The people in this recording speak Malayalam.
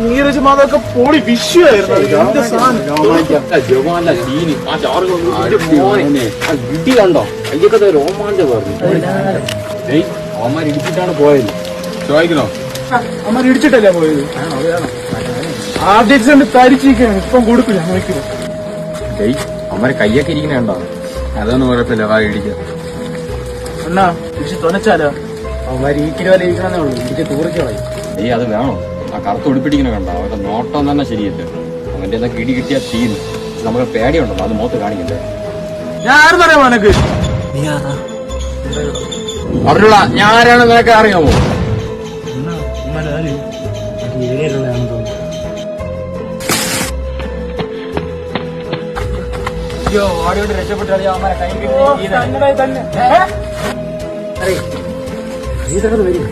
നീരജ് മാതൊക്കെ പൊളി വിഷയമായിരുന്നു. ഗിട്ടി കണ്ടോ കയ്യൊക്കെ രോമാഞ്ചം പറഞ്ഞു. അവന്മാർ ഇടിച്ചിട്ടാണ് പോയത്. ചോദിക്കണോ? അവന്മാർ ഇടിച്ചിട്ടല്ലേ പോയത്? ആദ്യം തരിച്ചിരിക്കണം. ഇപ്പം കൊടുക്കില്ല നോക്കില്ല. അവന്മാര് കയ്യൊക്കെ ഇരിക്കണുണ്ടോ? അതൊന്നും കുഴപ്പമില്ല. വാ ഇടിക്കാം. എന്നാ ഇടിച്ച് തുണച്ചാലോ? അവന്മാർ ഈക്കിന് വരെ ഇരിക്കണമെന്നേ ഉള്ളൂ. ഇടിച്ച് തൂറിക്കളയും. അത് വേണോ? ആ കറുത്ത് ഉടുപ്പിടിക്കണ കണ്ടോ? അവരുടെ നോട്ടം തന്നെ ശരിയല്ല. അവന്റെ എന്തൊക്കെ ഇടി കിട്ടിയാൽ തീരും. നമുക്ക് പേടിയുണ്ടല്ലോ, അത് മുഖത്ത് കാണിക്കണ്ടേ? ഞാൻ ആരും പറയാമോ എനക്ക്? അറിഞ്ഞൂടാ. ഞാൻ ആരാണ് നിനക്ക് അറിയാമോ? ഓടിയോട്ട് രക്ഷപ്പെട്ടാൽ തന്നെ വരും.